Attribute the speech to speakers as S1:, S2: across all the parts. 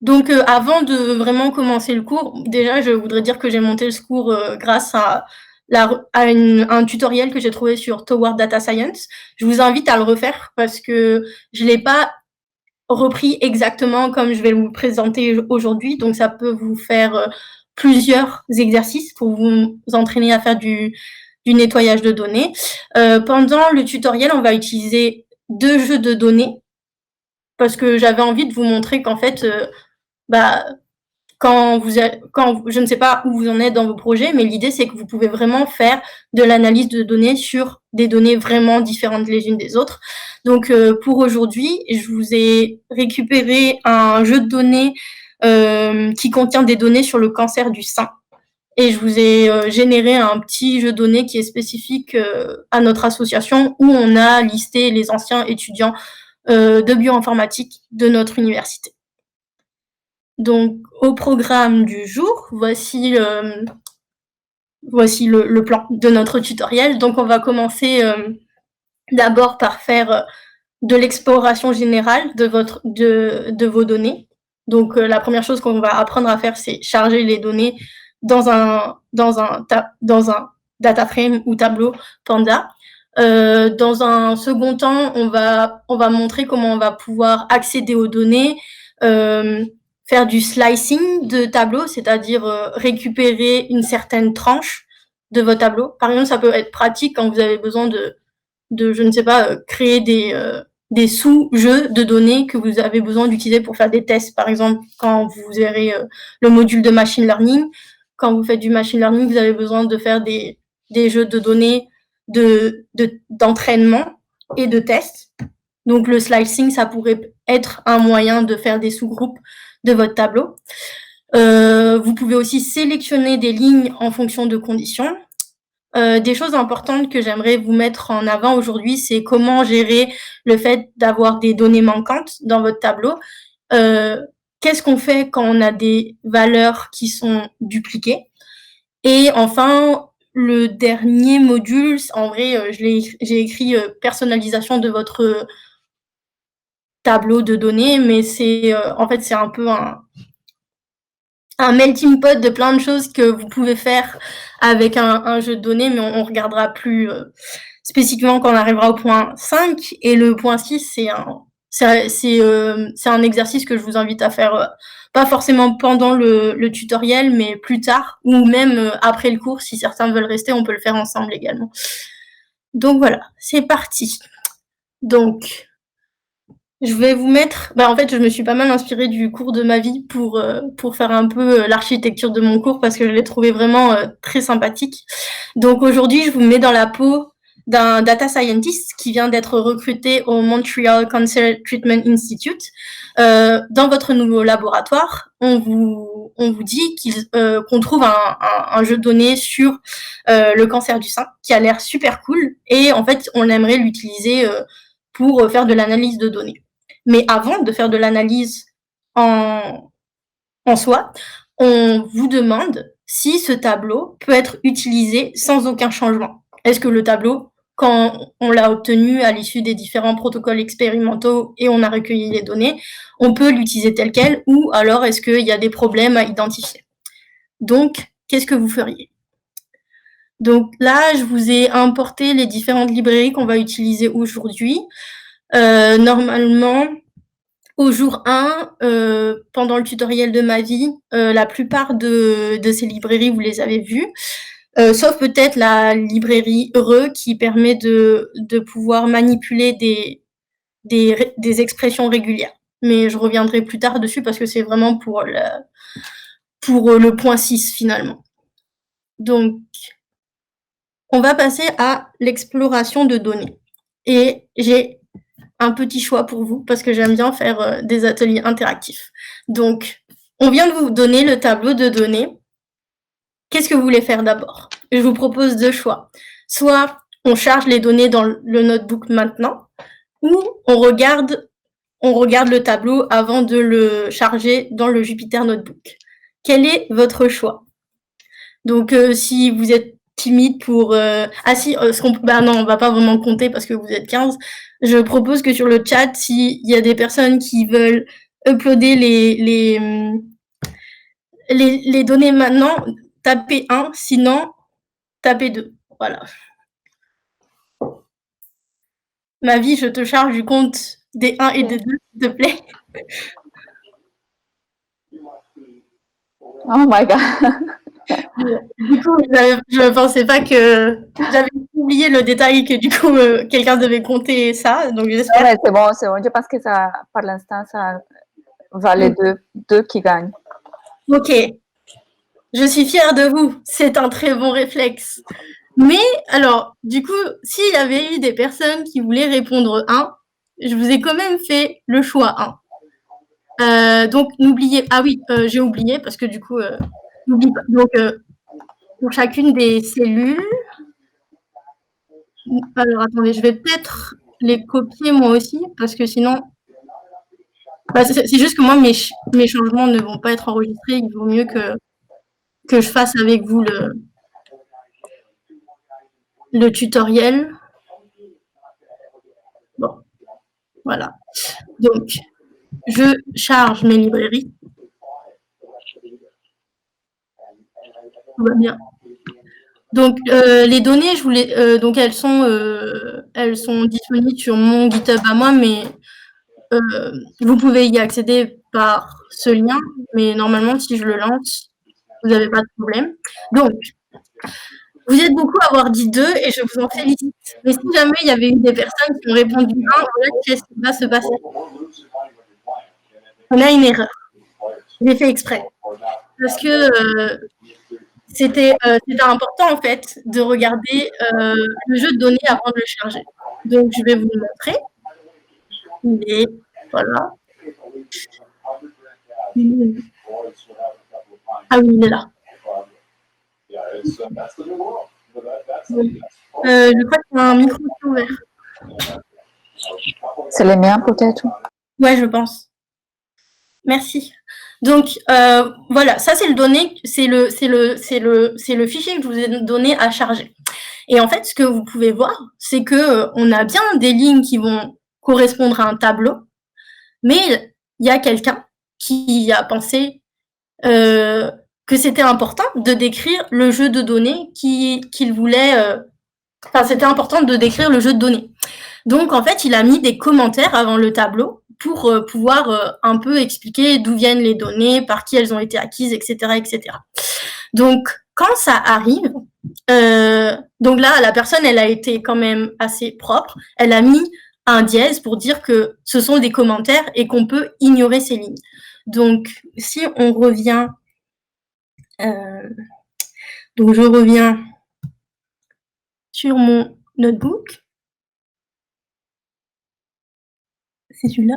S1: Donc, avant de vraiment commencer le cours, déjà, je voudrais dire que j'ai monté ce cours, grâce à un tutoriel que j'ai trouvé sur Toward Data Science. Je vous invite à le refaire parce que je l'ai pas repris exactement comme je vais vous le présenter aujourd'hui, donc ça peut vous faire, plusieurs exercices pour vous entraîner à faire du nettoyage de données. Pendant le tutoriel, on va utiliser 2 jeux de données parce que j'avais envie de vous montrer qu'en fait, bah, quand je ne sais pas où vous en êtes dans vos projets, mais l'idée, c'est que vous pouvez vraiment faire de l'analyse de données sur des données vraiment différentes les unes des autres. Donc, pour aujourd'hui, je vous ai récupéré un jeu de données qui contient des données sur le cancer du sein. Et je vous ai généré un petit jeu de données qui est spécifique à notre association où on a listé les anciens étudiants de bioinformatique de notre université. Donc, au programme du jour, voici le plan de notre tutoriel. Donc, on va commencer d'abord par faire de l'exploration générale de vos données. Donc, la première chose qu'on va apprendre à faire, c'est charger les données dans un data frame ou tableau Panda. Dans un second temps, on va montrer comment on va pouvoir accéder aux données, faire du slicing de tableau, c'est-à-dire récupérer une certaine tranche de votre tableau. Par exemple, ça peut être pratique quand vous avez besoin je ne sais pas, créer des sous-jeux de données que vous avez besoin d'utiliser pour faire des tests. Par exemple, quand vous verrez le module de machine learning, quand vous faites du machine learning, vous avez besoin de faire des jeux de données d'entraînement et de tests. Donc, le slicing, ça pourrait être un moyen de faire des sous-groupes de votre tableau. Vous pouvez aussi sélectionner des lignes en fonction de conditions. Des choses importantes que j'aimerais vous mettre en avant aujourd'hui, c'est comment gérer le fait d'avoir des données manquantes dans votre tableau. Qu'est-ce qu'on fait quand on a des valeurs qui sont dupliquées? Et enfin, le dernier module, en vrai, j'ai écrit personnalisation de votre tableau de données, mais c'est en fait c'est un peu un melting pot de plein de choses que vous pouvez faire avec un jeu de données, mais on regardera plus spécifiquement quand on arrivera au point 5. Et le point 6, c'est un exercice que je vous invite à faire, pas forcément pendant le tutoriel, mais plus tard, ou même après le cours, si certains veulent rester, on peut le faire ensemble également. Donc voilà, c'est parti. Donc, je vais vous mettre, en fait, je me suis pas mal inspirée du cours de ma vie pour faire un peu l'architecture de mon cours parce que je l'ai trouvé vraiment très sympathique. Donc aujourd'hui, je vous mets dans la peau d'un data scientist qui vient d'être recruté au Montreal Cancer Treatment Institute. Dans votre nouveau laboratoire, on vous dit qu'on trouve un jeu de données sur le cancer du sein qui a l'air super cool et en fait, on aimerait l'utiliser pour faire de l'analyse de données. Mais avant de faire de l'analyse en soi, on vous demande si ce tableau peut être utilisé sans aucun changement. Est-ce que le tableau, quand on l'a obtenu à l'issue des différents protocoles expérimentaux et on a recueilli les données, on peut l'utiliser tel quel ou alors est-ce qu'il y a des problèmes à identifier? Donc, qu'est-ce que vous feriez? Donc là, je vous ai importé les différentes librairies qu'on va utiliser aujourd'hui. Normalement, au jour 1, pendant le tutoriel de ma vie, la plupart de ces librairies, vous les avez vues, sauf peut-être la librairie Heureux qui permet de pouvoir manipuler des expressions régulières. Mais je reviendrai plus tard dessus parce que c'est vraiment pour le point 6 finalement. Donc, on va passer à l'exploration de données. Et j'ai un petit choix pour vous parce que j'aime bien faire des ateliers interactifs. Donc, on vient de vous donner le tableau de données. Qu'est-ce que vous voulez faire d'abord? Je vous propose 2 choix. Soit on charge les données dans le notebook maintenant, ou on regarde le tableau avant de le charger dans le Jupyter Notebook. Quel est votre choix? Donc, si vous êtes timide pour... non, on va pas vraiment compter parce que vous êtes 15. Je propose que sur le chat, s'il y a des personnes qui veulent uploader les données maintenant, tapez 1, sinon, tapez 2. Voilà. Ma vie, je te charge du compte des 1 et des 2, s'il te plaît.
S2: Oh my God.
S1: Du coup, je ne pensais pas que... J'avais oublié le détail que du coup, quelqu'un devait compter ça, donc j'espère...
S2: Non, mais c'est bon, c'est bon. Je pense que ça, par l'instant, ça va les deux qui gagnent.
S1: Ok. Je suis fière de vous. C'est un très bon réflexe. Mais, alors, du coup, s'il y avait eu des personnes qui voulaient répondre 1, je vous ai quand même fait le choix 1. Donc, n'oubliez... Ah oui, j'ai oublié parce que du coup, n'oublie pas. Donc, pour chacune des cellules... Alors, attendez, je vais peut-être les copier moi aussi parce que sinon... Bah, c'est juste que moi, mes changements ne vont pas être enregistrés. Il vaut mieux que je fasse avec vous le tutoriel. Bon, voilà. Donc, je charge mes librairies. Tout va bien. Donc, les données, donc elles sont disponibles sur mon GitHub à moi, mais vous pouvez y accéder par ce lien. Mais normalement, si je le lance, vous n'avez pas de problème. Donc, vous êtes beaucoup à avoir dit 2 et je vous en félicite. Mais si jamais il y avait eu des personnes qui ont répondu 1, voilà qu'est-ce qui va se passer. On a une erreur. J'ai fait exprès. Parce que c'était important, en fait, de regarder le jeu de données avant de le charger. Donc, je vais vous le montrer. Voilà. Ah oui, il est là. Je crois qu'il y a un micro qui est ouvert.
S2: C'est les miens, peut-être?
S1: Ouais, je pense. Merci. Donc, voilà, ça, c'est le fichier que je vous ai donné à charger. Et en fait, ce que vous pouvez voir, c'est que on a bien des lignes qui vont correspondre à un tableau, mais il y a quelqu'un qui a pensé que c'était important de décrire le jeu de données qu'il voulait. Enfin, c'était important de décrire le jeu de données. Donc, en fait, il a mis des commentaires avant le tableau pour pouvoir un peu expliquer d'où viennent les données, par qui elles ont été acquises, etc., etc. Donc, quand ça arrive, donc là, la personne, elle a été quand même assez propre. Elle a mis un dièse pour dire que ce sont des commentaires et qu'on peut ignorer ces lignes. Donc, si on revient... donc, je reviens sur mon notebook. C'est celui-là?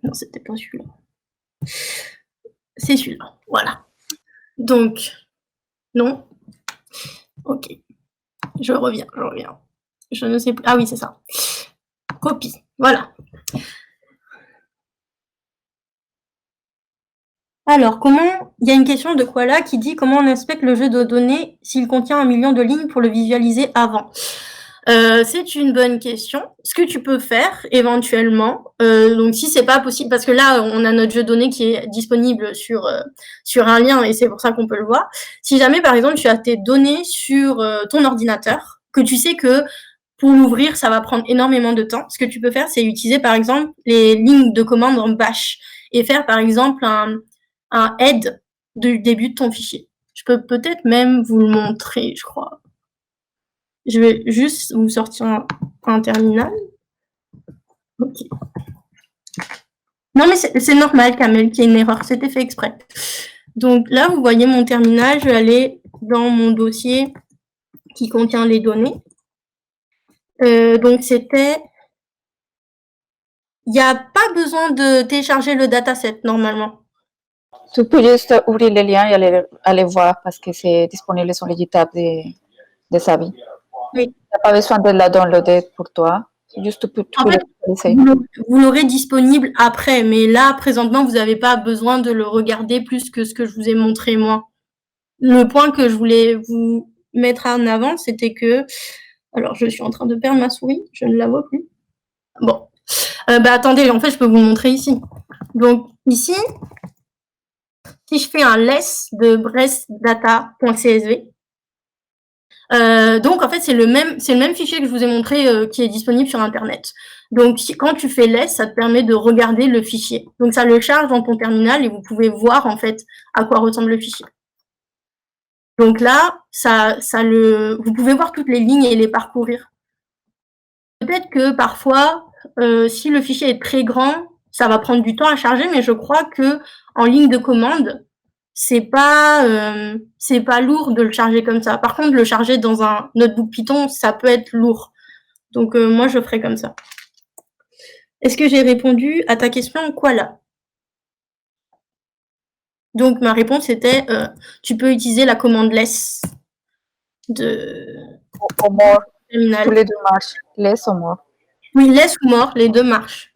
S1: Non, c'était pas celui-là. C'est celui-là, voilà. Donc, non. Ok. Je reviens. Je ne sais plus. Ah oui, c'est ça. Copie. Voilà. Alors, il y a une question de Koala qui dit comment on inspecte le jeu de données s'il contient 1 million de lignes pour le visualiser avant. C'est une bonne question. Ce que tu peux faire éventuellement, donc si c'est pas possible, parce que là on a notre jeu de données qui est disponible sur un lien et c'est pour ça qu'on peut le voir. Si jamais par exemple tu as tes données sur ton ordinateur, que tu sais que pour l'ouvrir ça va prendre énormément de temps, ce que tu peux faire c'est utiliser par exemple les lignes de commande en bash et faire par exemple un head du début de ton fichier. Je peux peut-être même vous le montrer, je crois. Je vais juste vous sortir un terminal. Ok. Non, mais c'est normal, Kamel, qu'il y ait une erreur. C'était fait exprès. Donc là, vous voyez mon terminal. Je vais aller dans mon dossier qui contient les données. Donc, c'était... Il n'y a pas besoin de télécharger le dataset, normalement.
S2: Tu peux juste ouvrir le lien et aller voir parce que c'est disponible sur le GitHub de Savi.
S1: Oui.
S2: Tu n'as pas besoin de la downloader pour toi. Juste pour
S1: en fait, vous l'aurez disponible après, mais là, présentement, vous n'avez pas besoin de le regarder plus que ce que je vous ai montré, moi. Le point que je voulais vous mettre en avant, c'était que... Alors, je suis en train de perdre ma souris, je ne la vois plus. Bon. Attendez, en fait, je peux vous le montrer ici. Donc, ici, si je fais un less de brestdata.csv, donc en fait, c'est le même fichier que je vous ai montré qui est disponible sur Internet. Donc, quand tu fais less, ça te permet de regarder le fichier. Donc, ça le charge dans ton terminal et vous pouvez voir en fait à quoi ressemble le fichier. Donc là, vous pouvez voir toutes les lignes et les parcourir. Peut-être que parfois, si le fichier est très grand, ça va prendre du temps à charger, mais je crois que en ligne de commande, c'est pas lourd de le charger comme ça. Par contre, le charger dans un notebook Python, ça peut être lourd. Donc moi, je ferai comme ça. Est-ce que j'ai répondu à ta question, Koala? Donc ma réponse était, tu peux utiliser la commande less de
S2: more.
S1: terminal.
S2: Tous les deux marchent, less ou more.
S1: Oui, less ou more, les deux marchent.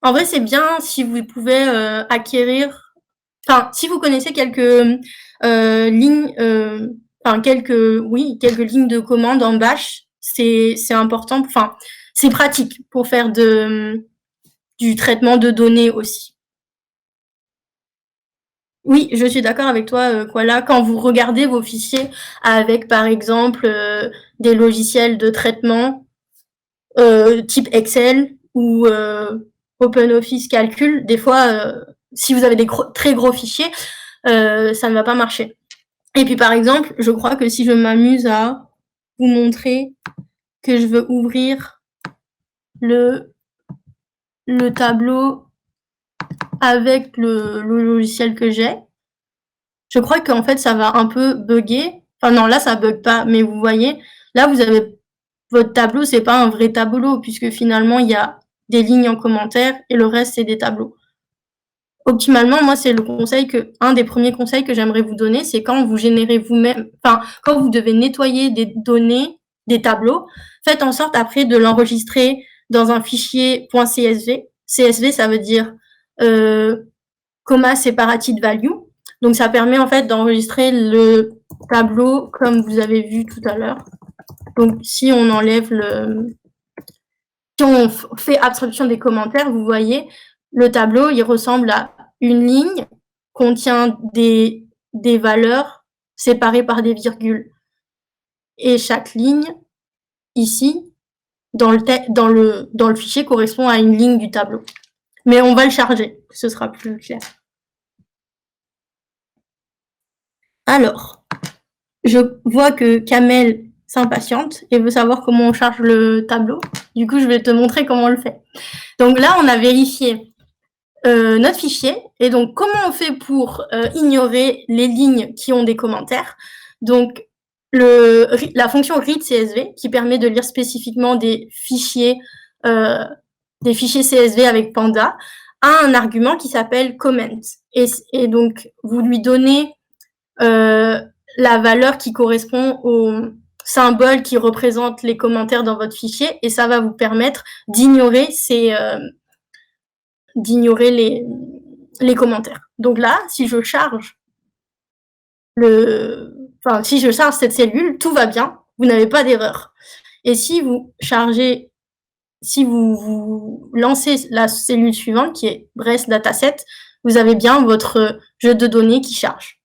S1: En vrai, c'est bien si vous pouvez acquérir, enfin, si vous connaissez quelques lignes, quelques lignes de commande en bash, c'est important, enfin, c'est pratique pour faire du traitement de données aussi. Oui, je suis d'accord avec toi, Koala. Quand vous regardez vos fichiers avec, par exemple, des logiciels de traitement type Excel ou OpenOffice Calcul, des fois, si vous avez des très gros fichiers, ça ne va pas marcher. Et puis, par exemple, je crois que si je m'amuse à vous montrer que je veux ouvrir le tableau avec le logiciel que j'ai, je crois qu'en fait, ça va un peu bugger. Enfin non, là, ça bug pas, mais vous voyez, là, vous avez votre tableau, c'est pas un vrai tableau, puisque finalement, il y a des lignes en commentaire et le reste, c'est des tableaux. Optimalement, moi, c'est un des premiers conseils que j'aimerais vous donner, c'est quand vous générez vous-même, enfin, quand vous devez nettoyer des données, des tableaux, faites en sorte après de l'enregistrer dans un fichier .csv. CSV, ça veut dire comma separated value. Donc, ça permet en fait d'enregistrer le tableau comme vous avez vu tout à l'heure. Donc, si on enlève si on fait abstraction des commentaires, vous voyez, le tableau, il ressemble à une ligne, contient des valeurs séparées par des virgules. Et chaque ligne, ici, dans le fichier, correspond à une ligne du tableau. Mais on va le charger, ce sera plus clair. Alors, je vois que Kamel s'impatiente et veut savoir comment on charge le tableau. Du coup, je vais te montrer comment on le fait. Donc là, on a vérifié notre fichier. Et donc, comment on fait pour ignorer les lignes qui ont des commentaires? Donc, la fonction read.csv qui permet de lire spécifiquement des fichiers CSV avec Panda a un argument qui s'appelle comment. Et donc, vous lui donnez la valeur qui correspond au symbole qui représente les commentaires dans votre fichier et ça va vous permettre d'ignorer les commentaires. Donc là, si je charge cette cellule, tout va bien, vous n'avez pas d'erreur. Et si vous lancez la cellule suivante qui est Brest Dataset, vous avez bien votre jeu de données qui charge.